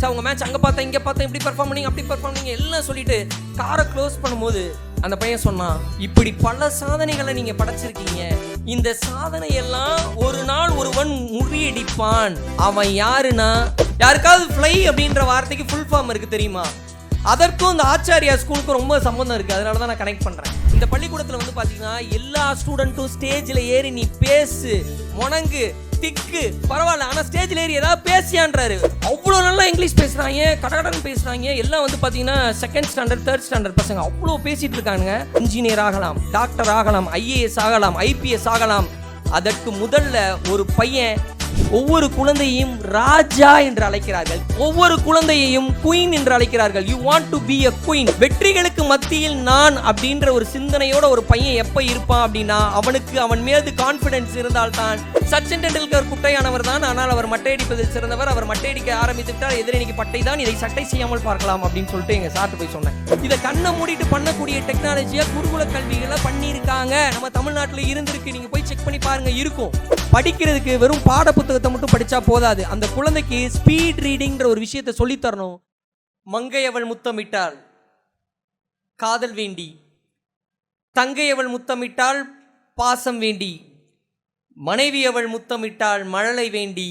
Sir உங்கள் match அங்கே பார்த்தேன் இங்கே பார்த்தேன் இப்படி பெர்ஃபார்ம் பண்ணிங்க அப்படி பெர்ஃபார்ம் பண்ணிங்க எல்லாம் சொல்லிட்டு காரை க்ளோஸ் பண்ணும்போது அந்த பையன் சொன்னான், இப்படி பல சாதனைகளை நீங்கள் படைச்சிருக்கீங்க, இந்த சாதனையெல்லாம் ஒரு நாள் ஒருவன் முறியடிப்பான். அவன் யாருன்னா, யாருக்காவது ஃப்ளை அப்படின்ற வார்த்தைக்கு ஃபுல் ஃபார்ம் இருக்குது தெரியுமா? அதற்கும் இந்த ஆச்சாரியா ஸ்கூலுக்கும் ரொம்ப சம்பந்தம் இருக்குது. அதனால தான் நான் கனெக்ட் பண்ணுறேன். இந்த பள்ளிக்கூடத்தில் வந்து பார்த்தீங்கன்னா எல்லா ஸ்டூடெண்ட்டும் ஸ்டேஜில் ஏறி நீ பேசு, முணங்கு, திக்கு, பரவாயில்ல, ஆனால் ஸ்டேஜில் ஏறி ஏதாவது பேசியான்றாரு. அவ்வளோ நல்லா இங்கிலீஷ் பேசுகிறாங்க, கடகடன்னு பேசுகிறாங்க. எல்லாம் வந்து பார்த்தீங்கன்னா செகண்ட் ஸ்டாண்டர்ட் தேர்ட் ஸ்டாண்டர்ட் பசங்க அவ்வளோ பேசிகிட்டு இருக்காங்க. இன்ஜினியர் ஆகலாம், டாக்டர் ஆகலாம், ஐஏஎஸ் ஆகலாம், ஐபிஎஸ் ஆகலாம். அதற்கு முதல்ல ஒரு பையன் ஒவ்வொரு குழந்தையையும் ராஜா என்று அழைக்கிறார்கள், ஒவ்வொரு குழந்தையையும் குயின் என்று அழைக்கிறார்கள். You want to be a queen. வெற்றிகளுக்கு மத்தியில் நான் அப்படின்ற ஒரு சிந்தனையோட ஒரு பையன் எப்ப இருப்பான் அப்படின்னா, அவனுக்கு அவன் மீது கான்பிடன்ஸ் இருந்தால்தான். சச்சின் டெண்டுல்கர் குட்டையானவர் தான், ஆனால் அவர் மட்டையடிப்பதில் சிறந்தவர். அவர் மட்டையடிக்க ஆரம்பித்து விட்டார், எதிரணிக்கு பட்டை தான், இதை சட்டை செய்யாமல் பார்க்கலாம் அப்படின்னு சொல்லிட்டு எங்க சார்ட்டு போய் சொன்னேன். இதை கண்ணை மூடிட்டு பண்ணக்கூடிய டெக்னாலஜியா குருகுல கல்விகளை பண்ணியிருக்காங்க. நம்ம தமிழ்நாட்டில் இருந்திருக்கு, நீங்க போய் செக் பண்ணி பாருங்க. இருக்கும். படிக்கிறதுக்கு வெறும் பாட புத்தகத்தை மட்டும் படிச்சா போதாது. அந்த குழந்தைக்கு ஸ்பீட் ரீடிங்ன்ற ஒரு விஷயத்தை சொல்லித் தரணும். மங்கையவள் முத்தமிட்டாள் காதல் வேண்டி, தங்கையவள் முத்தமிட்டாள் பாசம் வேண்டி, மனைவி அவள் முத்தமிட்டாள் மழலை வேண்டி,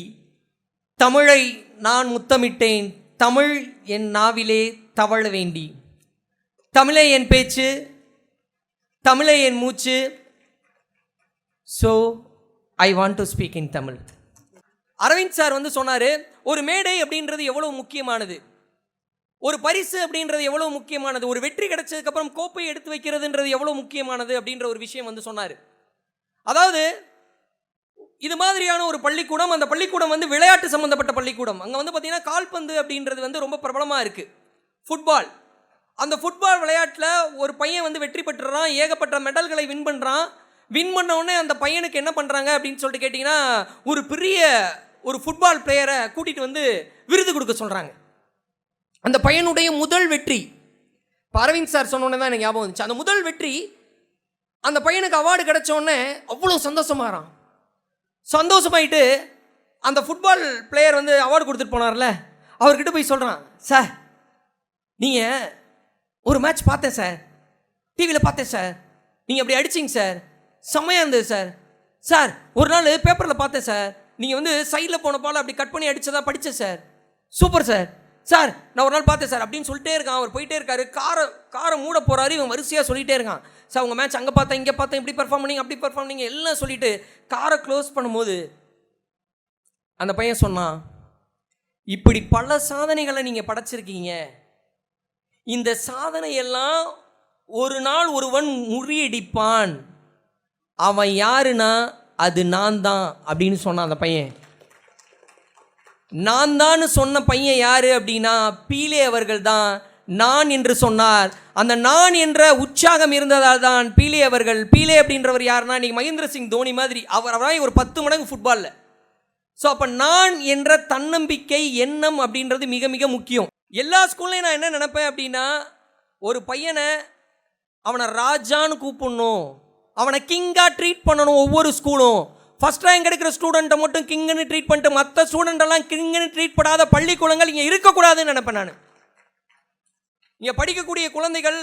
தமிழை நான் முத்தமிட்டேன் தமிழ் என் நாவிலே தவழ வேண்டி, தமிழை என் பேச்சு, தமிழை என் மூச்சு, so I want to speak in Tamil. Aravind sir வந்து சொன்னார், ஒரு மேடை அப்படின்றது எவ்வளோ முக்கியமானது, ஒரு பரிசு அப்படின்றது எவ்வளோ முக்கியமானது, ஒரு வெற்றி கிடைச்சதுக்கப்புறம் கோப்பையை எடுத்து வைக்கிறதுன்றது எவ்வளோ முக்கியமானது அப்படின்ற ஒரு விஷயம் வந்து சொன்னார். அதாவது இது மாதிரியான ஒரு பள்ளிக்கூடம், அந்த பள்ளிக்கூடம் வந்து விளையாட்டு சம்மந்தப்பட்ட பள்ளிக்கூடம். அங்கே வந்து பார்த்தீங்கன்னா கால்பந்து அப்படின்றது வந்து ரொம்ப பிரபலமாக இருக்குது. ஃபுட்பால், அந்த ஃபுட்பால் விளையாட்டில் ஒரு பையன் வந்து வெற்றி பெற்றுறான், ஏகப்பட்ட மெடல்களை வின் பண்ணுறான். வின் பண்ண உடனே அந்த பையனுக்கு என்ன பண்ணுறாங்க அப்படின்னு சொல்லிட்டு கேட்டிங்கன்னா, ஒரு பெரிய ஒரு ஃபுட்பால் பிளேயரை கூட்டிகிட்டு வந்து விருது கொடுக்க சொல்கிறாங்க. அந்த பையனுடைய முதல் வெற்றி, அரவிந்த் சார் சொன்னோன்னே தான் எனக்கு ஞாபகம் வந்துச்சு. அந்த முதல் வெற்றி, அந்த பையனுக்கு அவார்டு கிடைச்சோடனே அவ்வளோ சந்தோஷமாகறான். சந்தோஷமாயிட்டு அந்த ஃபுட்பால் பிளேயர் வந்து அவார்டு கொடுத்துட்டு போனார்ல, அவர்கிட்ட போய் சொல்கிறான், சார் நீங்கள் ஒரு மேட்ச் பார்த்தேன் சார், டிவியில் பார்த்தேன் சார், நீங்கள் அப்படி அடிச்சிங்க சார், செம்மையாக இருந்தது சார். சார் ஒரு நாள் பேப்பரில் பார்த்தேன் சார், நீங்கள் வந்து சைடில் போன பால் அப்படி கட் பண்ணி அடித்ததா படித்தேன் சார், சூப்பர் சார். சார் நான் ஒரு நாள் பார்த்தேன் சார் அப்படின்னு சொல்லிட்டே இருக்கான். அவர் போயிட்டே இருக்காரு, காரை மூட போகிறாரு, இவன் வரிசையாக சொல்லிகிட்டே இருக்கான். சார் உங்கள் மேட்ச் அங்கே பார்த்தேன் இங்கே பார்த்தேன் இப்படி பெர்ஃபார்ம் பண்ணிங்க அப்படி பெர்ஃபார்ம் பண்ணிங்க எல்லாம் சொல்லிவிட்டு காரை க்ளோஸ் பண்ணும்போது அந்த பையன் சொன்னான், இப்படி பல சாதனைகளை நீங்கள் படைச்சிருக்கீங்க, இந்த சாதனையெல்லாம் ஒரு நாள் ஒருவன் முறியடிப்பான். அவன் யாருன்னா, அது நான் தான் அப்படின்னு சொன்னான் அந்த பையன். நான் தான் சொன்ன பையன் யாரு அப்படின்னா, பீலே அவர்கள் தான் நான் என்று சொன்னார். அந்த நான் என்ற உற்சாகம் இருந்ததால் தான் பீலே அவர்கள், பீலே அப்படின்றவர் யாருன்னா இன்னைக்கு மகேந்திர சிங் தோனி மாதிரி அவராக ஒரு 10 மடங்கு ஃபுட்பாலில். ஸோ அப்போ நான் என்ற தன்னம்பிக்கை எண்ணம் அப்படின்றது மிக மிக முக்கியம். எல்லா ஸ்கூல்லையும் நான் என்ன நினைப்பேன் அப்படின்னா, ஒரு பையனை அவனை ராஜான்னு கூப்பிடணும், அவனை கிங்காக ட்ரீட் பண்ணணும். ஒவ்வொரு ஸ்கூலும் ஃபஸ்ட் ரேங்க் எடுக்கிற ஸ்டூடெண்ட்டை மட்டும் கிங்குன்னு ட்ரீட் பண்ணிட்டு மற்ற ஸ்டூடெண்டெல்லாம் கிங்குன்னு ட்ரீட் பண்ணாத பள்ளிக்கூடங்கள் இங்கே இருக்கக்கூடாதுன்னு நினைப்பேன் நான். இங்கே படிக்கக்கூடிய குழந்தைகள்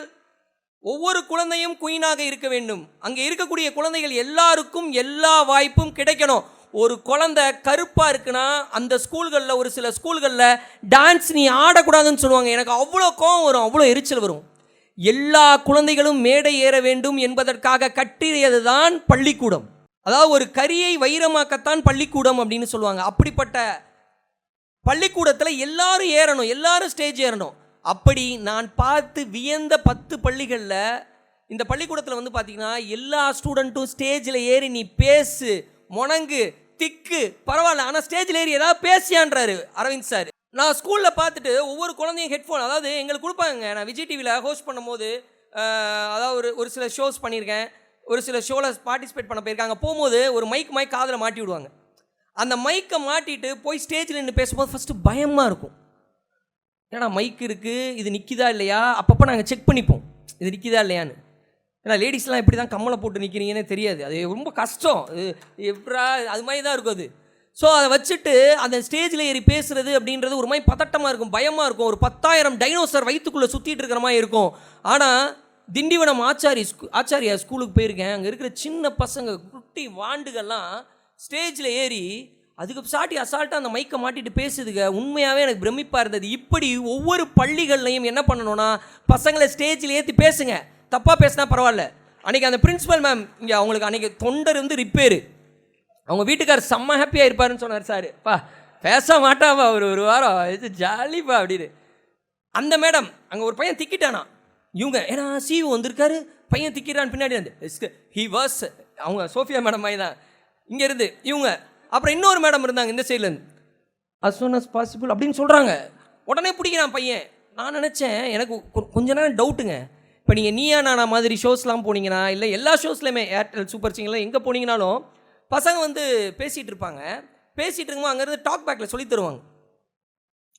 ஒவ்வொரு குழந்தையும் குயினாக இருக்க வேண்டும். அங்கே இருக்கக்கூடிய குழந்தைகள் எல்லாருக்கும் எல்லா வாய்ப்பும் கிடைக்கணும். ஒரு குழந்தை கருப்பாக இருக்குன்னா அந்த ஸ்கூல்களில், ஒரு சில ஸ்கூல்களில் டான்ஸ் நீ ஆடக்கூடாதுன்னு சொல்லுவாங்க. எனக்கு அவ்வளோ கோவம் வரும், அவ்வளோ எரிச்சல் வரும். எல்லா குழந்தைகளும் மேடை ஏற வேண்டும் என்பதற்காக கட்டியது தான் பள்ளிக்கூடம். அதாவது ஒரு கரியை வைரமாக்கத்தான் பள்ளிக்கூடம் அப்படின்னு சொல்லுவாங்க. அப்படிப்பட்ட பள்ளிக்கூடத்தில் எல்லாரும் ஏறணும், எல்லாரும் ஸ்டேஜ் ஏறணும். அப்படி நான் பார்த்து வியந்த 10 பள்ளிகளில் இந்த பள்ளிக்கூடத்தில் வந்து பார்த்தீங்கன்னா எல்லா ஸ்டூடெண்ட்டும் ஸ்டேஜில் ஏறி நீ பேசு, முணங்கு, திக்கு, பரவாயில்ல, ஆனால் ஸ்டேஜில் ஏறி ஏதாவது பேசியான்றாரு அரவிந்த் சார். நான் ஸ்கூலில் பார்த்துட்டு ஒவ்வொரு குழந்தையும் ஹெட்ஃபோன், அதாவது எங்களுக்கு கொடுப்பாங்க. நான் விஜய் டிவியில் ஹோஸ்ட் பண்ணும்போது, அதாவது ஒரு சில ஷோஸ் பண்ணியிருக்கேன், ஒரு சில ஷோவில் பார்ட்டிசிபேட் பண்ண போயிருக்காங்க. போகும்போது ஒரு மைக் காதில் மாட்டி விடுவாங்க. அந்த மைக்கை மாட்டிட்டு போய் ஸ்டேஜில் நின்று பேசும்போது ஃபஸ்ட்டு பயமாக இருக்கும். ஏன்னா மைக் இருக்குது, இது நிற்கிதா இல்லையா, அப்பப்போ நாங்கள் செக் பண்ணிப்போம் இது நிற்கிதா இல்லையான்னு. ஏன்னா லேடிஸ்லாம் எப்படி தான் கம்மலை போட்டு நிற்கிறீங்கன்னே தெரியாது. அது ரொம்ப கஷ்டம். எப்படா அது மாதிரி தான் இருக்கும். அது ஸோ அதை வச்சுட்டு அந்த ஸ்டேஜில் ஏறி பேசுறது அப்படின்றது ஒரு மாதிரி பதட்டமாக இருக்கும், பயமாக இருக்கும். ஒரு 10,000 டைனோசர் வயிற்றுக்குள்ளே சுற்றிட்டு இருக்கிற மாதிரி இருக்கும். ஆனால் திண்டிவனம் ஆச்சாரியா ஸ்கூலுக்கு போயிருக்கேன். அங்கே இருக்கிற சின்ன பசங்க குட்டி வாண்டுகள்லாம் ஸ்டேஜில் ஏறி அதுக்கு அசால்ட்டாக அந்த மைக்கை மாட்டிட்டு பேசுதுங்க. உண்மையாகவே எனக்கு பிரமிப்பாக இருந்தது. இப்படி ஒவ்வொரு பள்ளிகள்லையும் என்ன பண்ணணும்னா, பசங்களை ஸ்டேஜில் ஏற்றி பேசுங்க. தப்பாக பேசினா பரவாயில்ல. அன்றைக்கி அந்த பிரின்ஸிபல் மேம் இங்கே அவங்களுக்கு அன்றைக்கி தொண்டர் ரிப்பேரு, அவங்க வீட்டுக்காரர் செம்ம ஹாப்பியாக இருப்பாருன்னு சொன்னார். சார் பா பேச மாட்டாப்பா ஒரு வாரம் இது ஜாலிப்பா அப்படின்னு. அந்த மேடம் அங்கே ஒரு பையன் திக்கிட்டானா, இவங்க ஏன்னா சிஇஓ வந்திருக்காரு, பையன் திக்கிறான்னு பின்னாடி வந்து ஹி வாஸ் அவங்க சோஃபியா மேடம் மாதிரி தான் இங்கே இருந்து இவங்க. அப்புறம் இன்னொரு மேடம் இருந்தாங்க இந்த சைட்லேருந்து, அஸ் சூன் அஸ் பாசிபிள் அப்படின்னு சொல்கிறாங்க. உடனே பிடிக்கிறான் பையன். நான் நினச்சேன், எனக்கு கொஞ்ச நேரம் டவுட்டுங்க. இப்போ நீங்கள் நீயா நானா மாதிரி ஷோஸ்லாம் போனீங்கன்னா, இல்லை எல்லா ஷோஸ்லையுமே ஏர்டெல் சூப்பர் சிங்கர்லாம் எங்கே போனீங்கனாலும் பசங்க பேசிகிட்டு இருப்பாங்க. பேசிகிட்டு இருக்கும்போது அங்கேருந்து டாக் பேக்கில் சொல்லி தருவாங்க.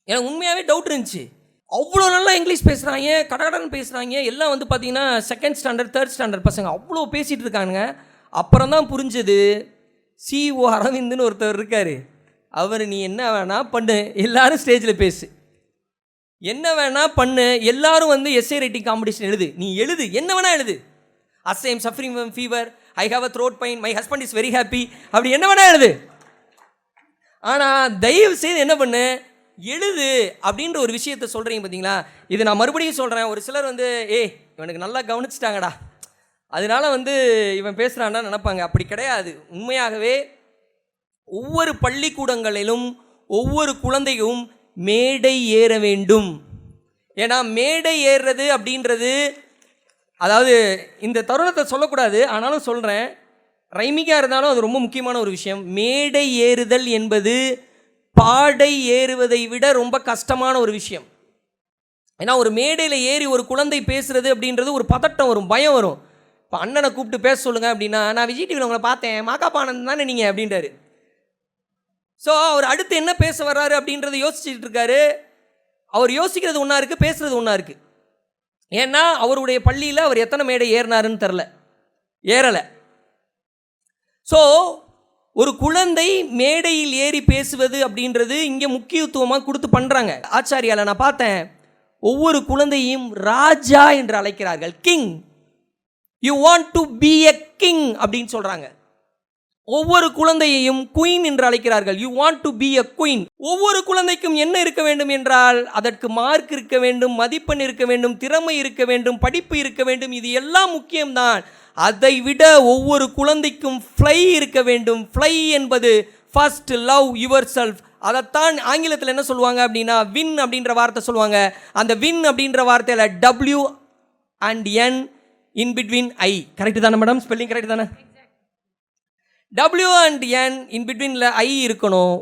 எனக்கு உண்மையாகவே டவுட் இருந்துச்சு. அவ்வளோ நல்லா இங்கிலீஷ் பேசுகிறாங்க, கடகடன்னு பேசுகிறாங்க. எல்லாம் பார்த்தீங்கன்னா 2nd ஸ்டாண்டர்ட் 3rd ஸ்டாண்டர்ட் பசங்க அவ்வளோ பேசிகிட்டு இருக்காங்க. அப்புறம் தான் புரிஞ்சது, சிஇஓ அரவிந்த்னு ஒருத்தர் இருக்கார். அவர் நீ என்ன வேணா பண்ணு, எல்லாரும் ஸ்டேஜில் பேசு, என்ன வேணா பண்ணு, எல்லாரும் எஸ்ஏ ரைட்டிங் காம்படிஷன் எழுது, நீ எழுது, என்ன வேணா எழுது. I am suffering from fever, I have a throat pain, my husband is very happy, அப்படி என்ன வேணா எழுது. ஆனால் தயவு செய்து என்ன பண்ணு, எழுது அப்படின்ற ஒரு விஷயத்தை சொல்கிறீங்க பார்த்தீங்களா. இது நான் மறுபடியும் சொல்கிறேன். ஒரு சிலர் இவனுக்கு நல்லா கவனிச்சிட்டாங்கடா, அதனால இவன் பேசுகிறான்டா நினைப்பாங்க. அப்படி கிடையாது. உண்மையாகவே ஒவ்வொரு பள்ளிக்கூடங்களிலும் ஒவ்வொரு குழந்தையும் மேடை ஏற வேண்டும். ஏன்னா மேடை ஏறுறது அப்படின்றது, அதாவது இந்த தருணத்தை சொல்லக்கூடாது, ஆனாலும் சொல்கிறேன், ரைமிங்காக இருந்தாலும் அது ரொம்ப முக்கியமான ஒரு விஷயம். மேடை ஏறுதல் என்பது பாடை ஏறுவதை விட ரொம்ப கஷ்டமான ஒரு விஷயம். ஏன்னா ஒரு மேடையில் ஏறி ஒரு குழந்தை பேசுறது அப்படின்றது ஒரு பதட்டம் வரும், பயம் வரும். இப்போ அண்ணனை கூப்பிட்டு பேச சொல்லுங்கள் அப்படின்னா, நான் விஜய் டிவியில் உங்களை பார்த்தேன், மாக்காப்பானந்த் தானே நீங்கள் அப்படின்றாரு. ஸோ அவர் அடுத்து என்ன பேச வர்றாரு அப்படின்றத யோசிச்சுட்டு இருக்காரு. அவர் யோசிக்கிறது ஒன்றா இருக்குது, பேசுகிறது ஒன்றா இருக்குது. ஏன்னா அவருடைய பள்ளியில் அவர் எத்தனை மேடை ஏறினாருன்னு தெரில, ஏறலை. ஸோ ஒரு குழந்தை மேடையில் ஏறி பேசுவது அப்படின்றது இங்கே முக்கியத்துவமாக கொடுத்து பண்ணுறாங்க. ஆச்சாரியால நான் பார்த்தேன், ஒவ்வொரு குழந்தையும் ராஜா என்று அழைக்கிறார்கள். King, you want to B a king அப்படின்னு சொல்கிறாங்க. ஒவ்வொரு குழந்தையையும் குயின் என்று அழைக்கிறார்கள். You want to B a queen. ஒவ்வொரு குழந்தைக்கும் என்ன இருக்க வேண்டும் என்றால், அதற்கு மார்க் இருக்க வேண்டும், மதிப்பெண் இருக்க வேண்டும், திறமை இருக்க வேண்டும், படிப்பு இருக்க வேண்டும். இது எல்லாம் முக்கியம்தான். அதை விட ஒவ்வொரு குழந்தைக்கும் ஃப்ளை இருக்க வேண்டும். ஃப்ளை என்பது ஃபர்ஸ்ட் லவ் யுவர் செல்ஃப். அதைத்தான் ஆங்கிலத்தில் என்ன சொல்லுவாங்க அப்படின்னா, வின் அப்படின்ற வார்த்தை சொல்லுவாங்க. அந்த வின் அப்படின்ற வார்த்தையில் W and N in between I. Correct தானே மேடம்? ஸ்பெல்லிங் கரெக்டு தானே? W and N in betweenல I இருக்கணும்.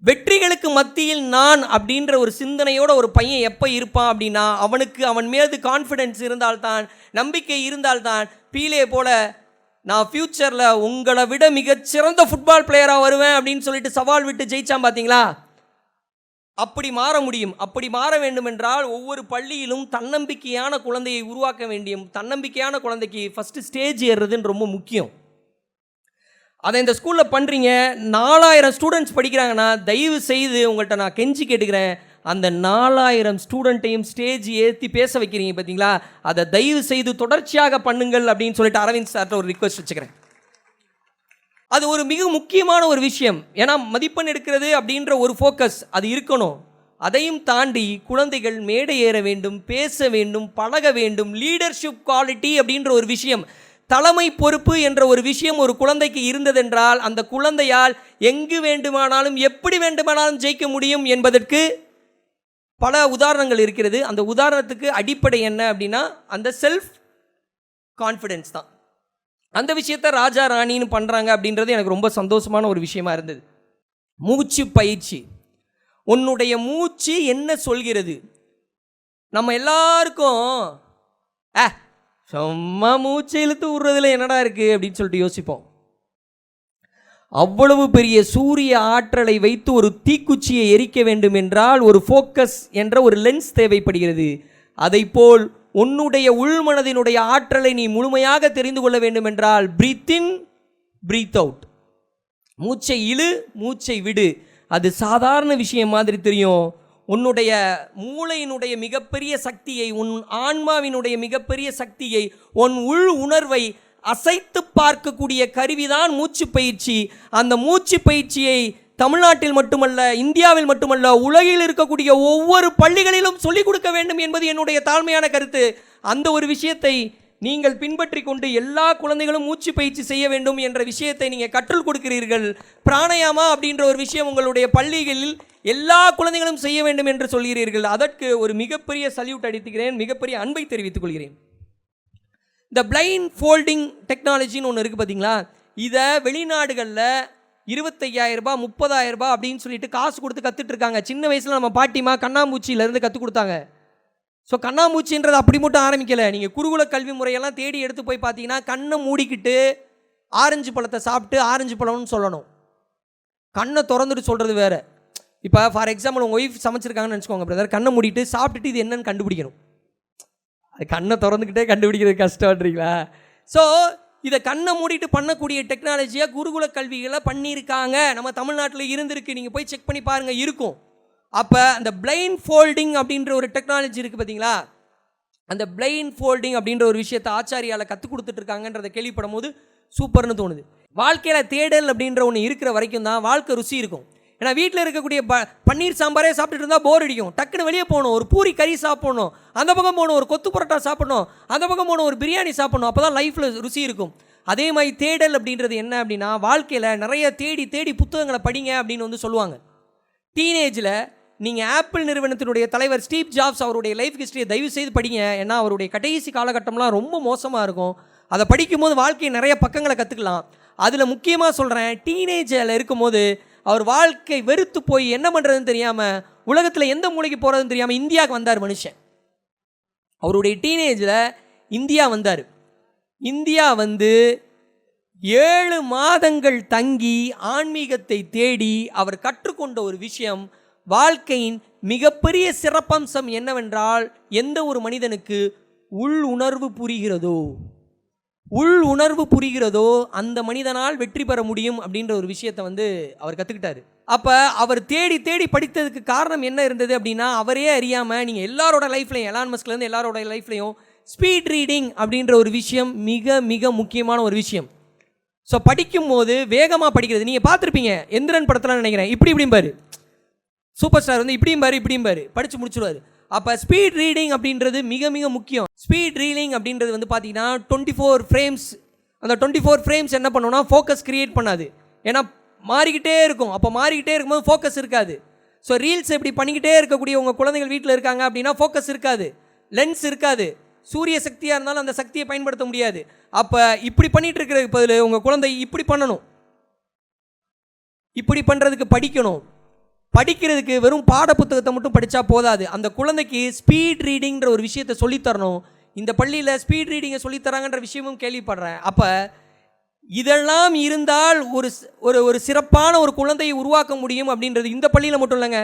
வெற்றிகளுக்கு மத்தியில் நான் அப்படின்ற ஒரு சிந்தனையோட ஒரு பையன் எப்போ இருப்பான் அப்படின்னா, அவனுக்கு அவன் மீது கான்ஃபிடென்ஸ் இருந்தால்தான், நம்பிக்கை இருந்தால்தான், பீலே போல நான் ஃப்யூச்சரில் உங்களை விட மிகச்சிறந்த ஃபுட்பால் பிளேயராக வருவேன் அப்படின்னு சொல்லிட்டு சவால் விட்டு ஜெயிச்சான் பார்த்தீங்களா. அப்படி மாற முடியும். அப்படி மாற வேண்டும் என்றால் ஒவ்வொரு பள்ளியிலும் தன்னம்பிக்கையான குழந்தையை உருவாக்க வேண்டியும். தன்னம்பிக்கையான குழந்தைக்கு ஃபஸ்ட்டு ஸ்டேஜ் ஏறுறதுன்னு ரொம்ப முக்கியம். அதை இந்த ஸ்கூலில் பண்ணுறீங்க. 4000 ஸ்டூடெண்ட்ஸ் படிக்கிறாங்கன்னா, தயவு செய்து உங்கள்கிட்ட நான் கெஞ்சி கேட்டுக்கிறேன், அந்த 4000 ஸ்டூடெண்ட்டையும் ஸ்டேஜ் ஏற்றி பேச வைக்கிறீங்க பார்த்தீங்களா, அதை தயவு செய்து தொடர்ச்சியாக பண்ணுங்கள் அப்படின்னு சொல்லிட்டு அரவிந்த் சார்ட்ட ஒரு ரிக்வெஸ்ட் வச்சுக்கிறேன். அது ஒரு மிக முக்கியமான ஒரு விஷயம். ஏன்னா மதிப்பெண் எடுக்கிறது அப்படின்ற ஒரு ஃபோக்கஸ் அது இருக்கணும். அதையும் தாண்டி குழந்தைகள் மேடை ஏற வேண்டும், பேச வேண்டும், பழக வேண்டும். லீடர்ஷிப் குவாலிட்டி அப்படின்ற ஒரு விஷயம், தலைமை பொறுப்பு என்ற ஒரு விஷயம் ஒரு குழந்தைக்கு இருந்ததென்றால், அந்த குழந்தையால் எங்கு வேண்டுமானாலும் எப்படி வேண்டுமானாலும் ஜெயிக்க முடியும் என்பதற்கு பல உதாரணங்கள் இருக்கிறது. அந்த உதாரணத்துக்கு அடிப்படை என்ன அப்படின்னா, அந்த செல்ஃப் கான்ஃபிடென்ஸ் தான். அந்த விஷயத்தை ராஜா ராணின்னு பண்ணுறாங்க அப்படின்றது எனக்கு ரொம்ப சந்தோஷமான ஒரு விஷயமா இருந்தது. மூச்சு பயிற்சி. உன்னுடைய மூச்சு என்ன சொல்கிறது? நம்ம எல்லாருக்கும் சும்மா மூச்சை இழுத்து விடுறதுல என்னடா இருக்குது அப்படின்னு சொல்லிட்டு யோசிப்போம். அவ்வளவு பெரிய சூரிய ஆற்றலை வைத்து ஒரு தீக்குச்சியை எரிக்க வேண்டும் என்றால் ஒரு ஃபோக்கஸ் என்ற ஒரு லென்ஸ் தேவைப்படுகிறது. அதைப்போல் உன்னுடைய உள்மனதினுடைய ஆற்றலை நீ முழுமையாக தெரிந்து கொள்ள வேண்டும் என்றால் பிரீத் இன் பிரீத் அவுட். மூச்சை இழு, மூச்சை விடு. அது சாதாரண விஷயம் மாதிரி தெரியும். உன்னுடைய மூளையினுடைய மிகப்பெரிய சக்தியை, உன் ஆன்மாவினுடைய மிகப்பெரிய சக்தியை, உன் உள் உணர்வை அசைத்து பார்க்கக்கூடிய கருவிதான் மூச்சு பயிற்சி. அந்த மூச்சு பயிற்சியை தமிழ்நாட்டில் மட்டுமல்ல, இந்தியாவில் மட்டுமல்ல, உலகில் இருக்கக்கூடிய ஒவ்வொரு பள்ளிகளிலும் சொல்லிக் கொடுக்க வேண்டும் என்பது என்னுடைய தாழ்மையான கருத்து. அந்த ஒரு விஷயத்தை நீங்கள் பின்பற்றி கொண்டு எல்லா குழந்தைகளும் மூச்சு பயிற்சி செய்ய வேண்டும் என்ற விஷயத்தை நீங்கள் கற்றுக் கொடுக்கிறீர்கள். பிராணாயாமா அப்படின்ற ஒரு விஷயம் உங்களுடைய பள்ளிகளில் எல்லா குழந்தைகளும் செய்ய வேண்டும் என்று சொல்கிறீர்கள். அதற்கு ஒரு மிகப்பெரிய சல்யூட் அடித்துக்கிறேன், மிகப்பெரிய அன்பை தெரிவித்துக் கொள்கிறேன். இந்த பிளைண்ட் ஃபோல்டிங் டெக்னாலஜின்னு ஒன்று இருக்குது பார்த்தீங்களா, இதை வெளிநாடுகளில் 25,000 ரூபாய் 30,000 ரூபாய் அப்படின்னு சொல்லிட்டு காசு கொடுத்து கற்றுட்டு இருக்காங்க. சின்ன வயசில் நம்ம பாட்டிமா கண்ணாமூச்சியிலேருந்து கற்றுக் கொடுத்தாங்க. ஸோ கண்ணாமூச்சின்றது அப்படி மட்டும் ஆரம்பிக்கலை. நீங்கள் குருகுல கல்வி முறையெல்லாம் தேடி எடுத்து போய் பார்த்தீங்கன்னா கண்ணை மூடிக்கிட்டு ஆரஞ்சு பழத்தை சாப்பிட்டு ஆரஞ்சு பழம்னு சொல்லணும். கண்ணை திறந்துட்டு சொல்கிறது வேறு. இப்போ ஃபார் எக்ஸாம்பிள் உங்கள் ஒய்ஃப் சமைச்சிருக்காங்கன்னு நினச்சிக்கோங்க பிரதர், கண்ணை மூடிட்டு சாப்பிட்டுட்டு இது என்னன்னு கண்டுபிடிக்கணும். அது கண்ணை திறந்துக்கிட்டே கண்டுபிடிக்கிறது கஷ்டம்ன்றீங்களா? ஸோ இதை கண்ணை மூடிட்டு பண்ணக்கூடிய டெக்னாலஜியாக குருகுல கல்விகளை பண்ணியிருக்காங்க. நம்ம தமிழ்நாட்டில் இருந்திருக்கு, நீங்கள் போய் செக் பண்ணி பாருங்கள், இருக்கும். அப்போ அந்த பிளைண்ட் ஃபோல்டிங் அப்படின்ற ஒரு டெக்னாலஜி இருக்குது பார்த்தீங்களா, அந்த பிளைண்ட் ஃபோல்டிங் அப்படின்ற ஒரு விஷயத்தை ஆச்சாரியால் கற்றுக் கொடுத்துட்ருக்காங்கன்றதை கேள்விப்படும் போது சூப்பர்னு தோணுது. வாழ்க்கையில் தேடல் அப்படின்ற ஒன்று இருக்கிற வரைக்கும் தான் வாழ்க்கை ருசி இருக்கும். ஏன்னா வீட்டில் இருக்கக்கூடிய பன்னீர் சாம்பாரே சாப்பிட்டுட்டு இருந்தால் போர் அடிக்கும். டக்குன்னு வெளியே போகணும், ஒரு பூரி கறி சாப்பிடணும், அந்த பக்கம் போகணும், ஒரு கொத்து பரோட்டா சாப்பிடணும், அந்த பக்கம் போகணும், ஒரு பிரியாணி சாப்பிடணும். அப்போ தான் லைஃப்பில் ருசி இருக்கும். அதே மாதிரி தேடல் அப்படின்றது என்ன அப்படின்னா, வாழ்க்கையில் நிறைய தேடி தேடி புத்தகங்களை படிங்க அப்படின்னு வந்து சொல்லுவாங்க. டீனேஜில் நீங்கள் ஆப்பிள் நிறுவனத்தினுடைய தலைவர் ஸ்டீவ் ஜாப்ஸ் அவருடைய லைஃப் ஹிஸ்டரியை தயவு செய்து படிங்க. ஏன்னா அவருடைய கடைசி காலகட்டம்லாம் ரொம்ப மோசமாக இருக்கும். அதை படிக்கும்போது வாழ்க்கையை நிறைய பக்கங்களை கற்றுக்கலாம். அதில் முக்கியமாக சொல்கிறேன், டீனேஜில் இருக்கும்போது அவர் வாழ்க்கை வெறுத்து போய் என்ன பண்ணுறதுன்னு தெரியாமல், உலகத்தில் எந்த மூலைக்கு போகிறதுன்னு தெரியாமல் இந்தியாவுக்கு வந்தார் மனுஷன். அவருடைய டீனேஜில் இந்தியா வந்தார். இந்தியா வந்து 7 மாதங்கள் தங்கி ஆன்மீகத்தை தேடி அவர் கற்றுக்கொண்ட ஒரு விஷயம், வாழ்க்கையின் மிகப்பெரிய சிறப்பம்சம் என்னவென்றால், எந்த ஒரு மனிதனுக்கு உள் உணர்வு புரிகிறதோ அந்த மனிதனால் வெற்றி பெற முடியும் அப்படின்ற ஒரு விஷயத்தை வந்து அவர் கற்றுக்கிட்டாரு. அப்போ அவர் தேடி தேடி படித்ததுக்கு காரணம் என்ன இருந்தது அப்படின்னா, அவரே அறியாமல் நீங்கள் எல்லாரோட லைஃப்லையும், எலான் மஸ்க்லேருந்து எல்லாரோட லைஃப்லையும் ஸ்பீட் ரீடிங் அப்படின்ற ஒரு விஷயம் மிக மிக முக்கியமான ஒரு விஷயம். ஸோ படிக்கும்போது வேகமாக படிக்கிறது. நீங்கள் பார்த்துருப்பீங்க எந்திரன் படத்தில் நினைக்கிறேன், இப்படியும் பாரு, சூப்பர் ஸ்டார் வந்து இப்படியும் பாரு படித்து முடிச்சுடுவார். அப்போ ஸ்பீட் ரீடிங் அப்படின்றது மிக மிக முக்கியம். ஸ்பீட் ரீடிங் அப்படின்றது வந்து பார்த்தீங்கன்னா 24 ஃப்ரேம்ஸ். அந்த 24 ஃப்ரேம்ஸ் என்ன பண்ணுன்னா ஃபோக்கஸ் கிரியேட் பண்ணாது. ஏன்னா மாறிக்கிட்டே இருக்கும். அப்போ மாறிக்கிட்டே இருக்கும்போது ஃபோக்கஸ் இருக்காது. ஸோ ரீல்ஸ் எப்படி பண்ணிக்கிட்டே இருக்கக்கூடிய உங்கள் குழந்தைகள் வீட்டில் இருக்காங்க அப்படின்னா ஃபோக்கஸ் இருக்காது, லென்ஸ் இருக்காது. சூரிய சக்தியாக இருந்தாலும் அந்த சக்தியை பயன்படுத்த முடியாது. அப்போ இப்படி பண்ணிகிட்டு இருக்கிறதுக்கு பதில் உங்கள் குழந்தை இப்படி பண்ணணும். இப்படி பண்ணுறதுக்கு படிக்கணும். படிக்கிறதுக்கு வெறும் பாட புத்தகத்தை மட்டும் படித்தா போதாது. அந்த குழந்தைக்கு ஸ்பீட் ரீடிங்கிற ஒரு விஷயத்தை சொல்லித்தரணும். இந்த பள்ளியில் ஸ்பீட் ரீடிங்கை சொல்லித்தராங்கன்ற விஷயமும் கேள்விப்படுறேன். அப்போ இதெல்லாம் இருந்தால் ஒரு சிறப்பான ஒரு குழந்தையை உருவாக்க முடியும் அப்படின்றது இந்த பள்ளியில் மட்டும் இல்லைங்க,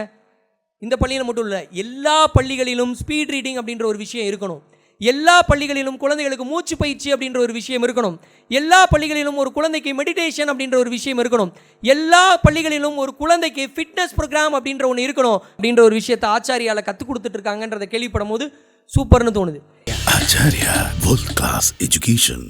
இந்த பள்ளியில் மட்டும் இல்லை, எல்லா பள்ளிகளிலும் ஸ்பீட் ரீடிங் அப்படின்ற ஒரு விஷயம் இருக்கணும். எல்லா பள்ளிகளிலும் குழந்தைகளுக்கு மூச்சு பயிற்சி அப்படின்ற ஒரு விஷயம் இருக்கணும். எல்லா பள்ளிகளிலும் ஒரு குழந்தைக்கு மெடிடேஷன் அப்படின்ற ஒரு விஷயம் இருக்கணும். எல்லா பள்ளிகளிலும் ஒரு குழந்தைக்கு ஃபிட்னஸ் ப்ரோக்ராம் அப்படின்ற ஒன்று இருக்கணும் அப்படின்ற ஒரு விஷயத்தை ஆச்சாரியால கற்றுக் கொடுத்துட்டு இருக்காங்கன்றதை கேள்விப்படும் போது சூப்பர்னு தோணுது. Acharya world class education.